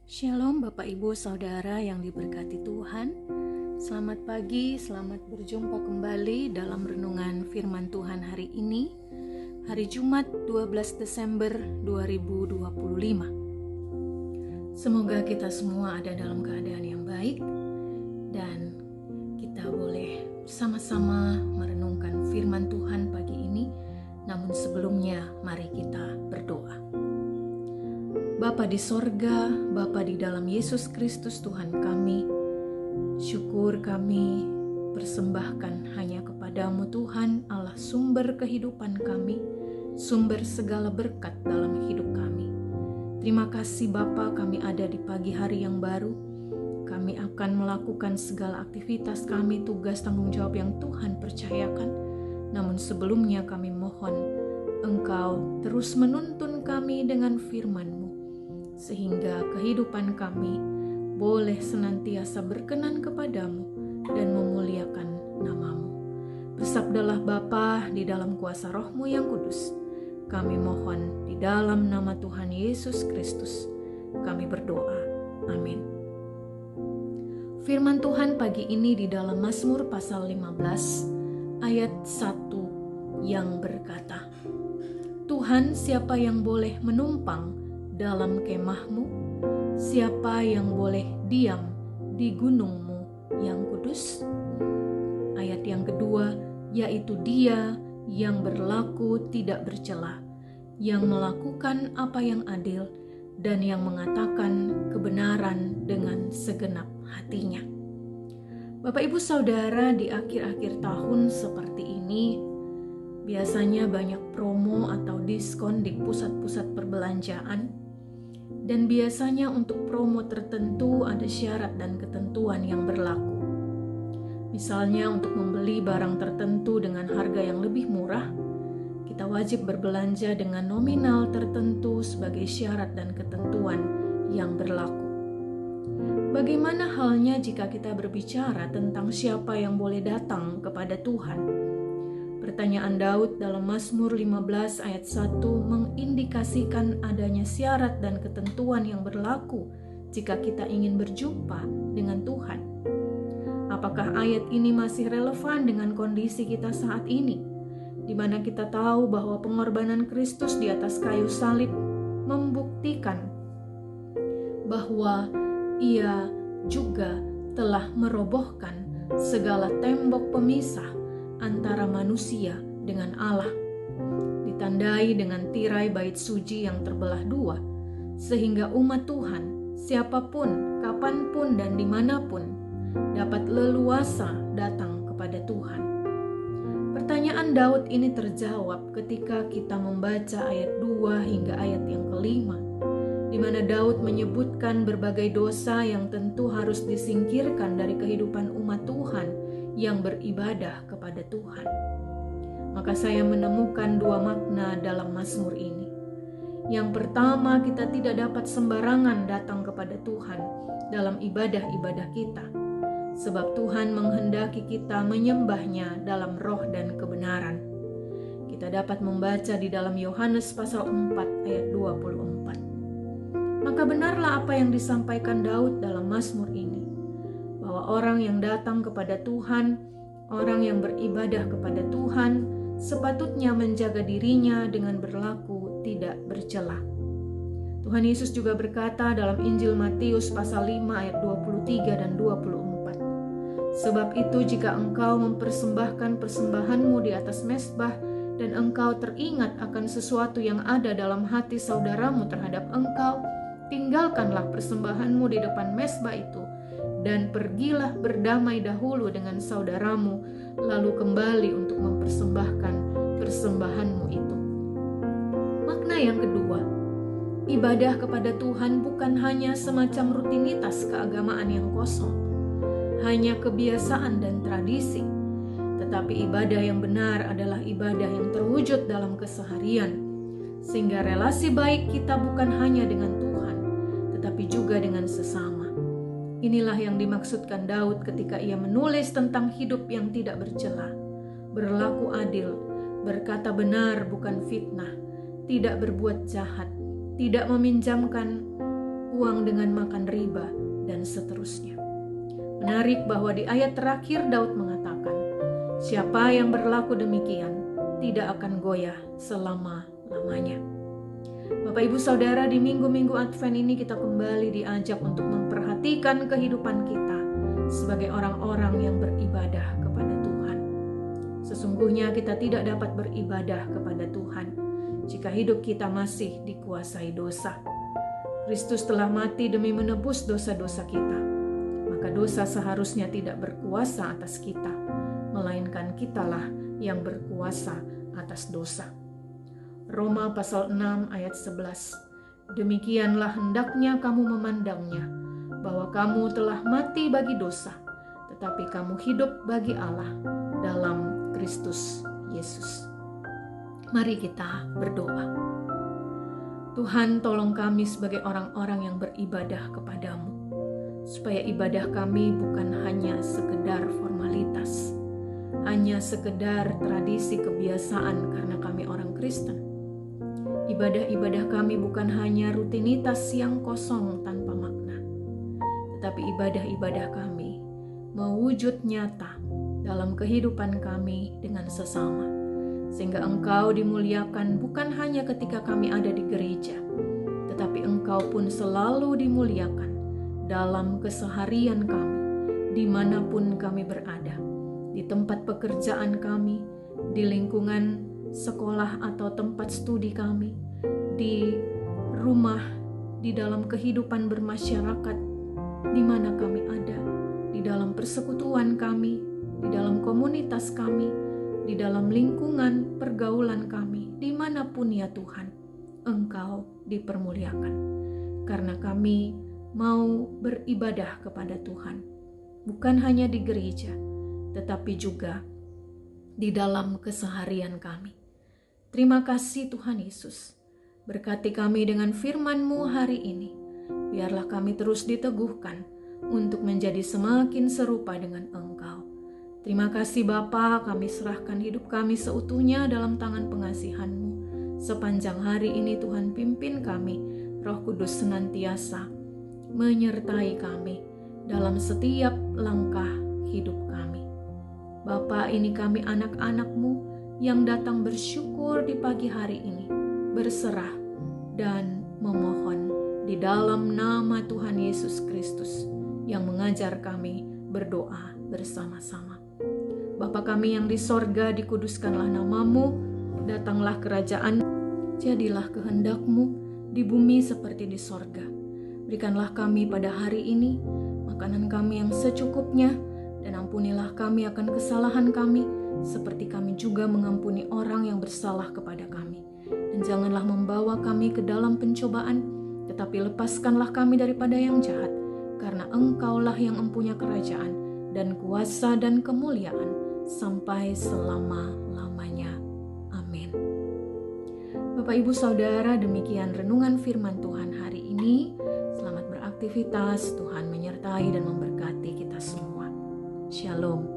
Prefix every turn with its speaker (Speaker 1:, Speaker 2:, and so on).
Speaker 1: Shalom Bapak Ibu Saudara yang diberkati Tuhan. Selamat pagi, selamat berjumpa kembali dalam renungan firman Tuhan hari ini, hari Jumat 12 Desember 2025. Semoga kita semua ada dalam keadaan yang baik dan kita boleh sama-sama merenungkan firman Tuhan pagi ini. Namun sebelumnya mari kita berdoa. Bapa di sorga, Bapa di dalam Yesus Kristus Tuhan kami, syukur kami persembahkan hanya kepadamu Tuhan Allah, sumber kehidupan kami, sumber segala berkat dalam hidup kami. Terima kasih Bapa, kami ada di pagi hari yang baru. Kami akan melakukan segala aktivitas kami, tugas tanggung jawab yang Tuhan percayakan. Namun sebelumnya kami mohon Engkau terus menuntun kami dengan firman-Mu, sehingga kehidupan kami boleh senantiasa berkenan kepadamu dan memuliakan nama-Mu. Bersabdalah Bapa di dalam kuasa Roh-Mu yang kudus. Kami mohon di dalam nama Tuhan Yesus Kristus. Kami berdoa. Amin. Firman Tuhan pagi ini di dalam Mazmur pasal 15 ayat 1 yang berkata, Tuhan, siapa yang boleh menumpang dalam kemah-Mu? Siapa yang boleh diam di gunung-Mu yang kudus? Ayat yang kedua, yaitu Dia yang berlaku tidak bercela, yang melakukan apa yang adil, dan yang mengatakan kebenaran dengan segenap hatinya. Bapak Ibu Saudara, di akhir-akhir tahun seperti ini, biasanya banyak promo atau diskon di pusat-pusat perbelanjaan, dan biasanya untuk promo tertentu ada syarat dan ketentuan yang berlaku. Misalnya untuk membeli barang tertentu dengan harga yang lebih murah, kita wajib berbelanja dengan nominal tertentu sebagai syarat dan ketentuan yang berlaku. Bagaimana halnya jika kita berbicara tentang siapa yang boleh datang kepada Tuhan? Pertanyaan Daud dalam Mazmur 15 ayat 1 mengindikasikan adanya syarat dan ketentuan yang berlaku jika kita ingin berjumpa dengan Tuhan. Apakah ayat ini masih relevan dengan kondisi kita saat ini, di mana kita tahu bahwa pengorbanan Kristus di atas kayu salib membuktikan bahwa Ia juga telah merobohkan segala tembok pemisah antara manusia dengan Allah, ditandai dengan tirai bait suci yang terbelah dua, sehingga umat Tuhan, siapapun, kapanpun, dan dimanapun, dapat leluasa datang kepada Tuhan. Pertanyaan Daud ini terjawab ketika kita membaca ayat 2 hingga ayat yang kelima, di mana Daud menyebutkan berbagai dosa yang tentu harus disingkirkan dari kehidupan umat Tuhan yang beribadah kepada Tuhan. Maka saya menemukan dua makna dalam Mazmur ini. Yang pertama, kita tidak dapat sembarangan datang kepada Tuhan dalam ibadah-ibadah kita, sebab Tuhan menghendaki kita menyembahnya dalam roh dan kebenaran. Kita dapat membaca di dalam Yohanes pasal 4 ayat 24. Maka benarlah apa yang disampaikan Daud dalam Mazmur ini, bahwa orang yang datang kepada Tuhan, orang yang beribadah kepada Tuhan, sepatutnya menjaga dirinya dengan berlaku tidak bercela. Tuhan Yesus juga berkata dalam Injil Matius pasal 5 ayat 23 dan 24. Sebab itu jika engkau mempersembahkan persembahanmu di atas mezbah, dan engkau teringat akan sesuatu yang ada dalam hati saudaramu terhadap engkau, tinggalkanlah persembahanmu di depan mezbah itu, dan pergilah berdamai dahulu dengan saudaramu, lalu kembali untuk mempersembahkan persembahanmu itu. Makna yang kedua, ibadah kepada Tuhan bukan hanya semacam rutinitas keagamaan yang kosong, hanya kebiasaan dan tradisi, tetapi ibadah yang benar adalah ibadah yang terwujud dalam keseharian, sehingga relasi baik kita bukan hanya dengan Tuhan, tetapi juga dengan sesama. Inilah yang dimaksudkan Daud ketika ia menulis tentang hidup yang tidak bercela, berlaku adil, berkata benar bukan fitnah, tidak berbuat jahat, tidak meminjamkan uang dengan makan riba, dan seterusnya. Menarik bahwa di ayat terakhir Daud mengatakan, siapa yang berlaku demikian tidak akan goyah selama-lamanya. Bapak Ibu Saudara, di minggu-minggu Advent ini kita kembali diajak untuk memperhatikan kehidupan kita sebagai orang-orang yang beribadah kepada Tuhan. Sesungguhnya kita tidak dapat beribadah kepada Tuhan jika hidup kita masih dikuasai dosa. Kristus telah mati demi menebus dosa-dosa kita. Maka dosa seharusnya tidak berkuasa atas kita, melainkan kitalah yang berkuasa atas dosa. Roma pasal 6 ayat 11. Demikianlah hendaknya kamu memandangnya, bahwa kamu telah mati bagi dosa, tetapi kamu hidup bagi Allah dalam Kristus Yesus. Mari kita berdoa. Tuhan, tolong kami sebagai orang-orang yang beribadah kepadamu, supaya ibadah kami bukan hanya sekedar formalitas, hanya sekedar tradisi kebiasaan karena kami orang Kristen. Ibadah-ibadah kami bukan hanya rutinitas yang kosong tanpa makna, tetapi ibadah-ibadah kami mewujud nyata dalam kehidupan kami dengan sesama, sehingga Engkau dimuliakan bukan hanya ketika kami ada di gereja, tetapi Engkau pun selalu dimuliakan dalam keseharian kami, dimanapun kami berada, di tempat pekerjaan kami, di lingkungan sekolah atau tempat studi kami, di rumah, di dalam kehidupan bermasyarakat, di mana kami ada, di dalam persekutuan kami, di dalam komunitas kami, di dalam lingkungan pergaulan kami, dimanapun ya Tuhan, Engkau dipermuliakan. Karena kami mau beribadah kepada Tuhan, bukan hanya di gereja, tetapi juga di dalam keseharian kami. Terima kasih Tuhan Yesus. Berkati kami dengan firman-Mu hari ini. Biarlah kami terus diteguhkan untuk menjadi semakin serupa dengan Engkau. Terima kasih Bapa, kami serahkan hidup kami seutuhnya dalam tangan pengasihan-Mu. Sepanjang hari ini Tuhan pimpin kami, Roh Kudus senantiasa menyertai kami dalam setiap langkah hidup kami. Bapa, ini kami anak-anak-Mu yang datang bersyukur di pagi hari ini, berserah dan memohon di dalam nama Tuhan Yesus Kristus yang mengajar kami berdoa bersama-sama. Bapa kami yang di sorga, dikuduskanlah nama-Mu, datanglah kerajaan, jadilah kehendak-Mu di bumi seperti di sorga. Berikanlah kami pada hari ini makanan kami yang secukupnya, dan ampunilah kami akan kesalahan kami, seperti kami juga mengampuni orang yang bersalah kepada kami. Dan janganlah membawa kami ke dalam pencobaan, tetapi lepaskanlah kami daripada yang jahat, karena Engkaulah yang empunya kerajaan dan kuasa dan kemuliaan sampai selama-lamanya. Amin. Bapak Ibu Saudara, demikian renungan firman Tuhan hari ini. Selamat beraktivitas, Tuhan menyertai dan memberkati kita semua. Shalom.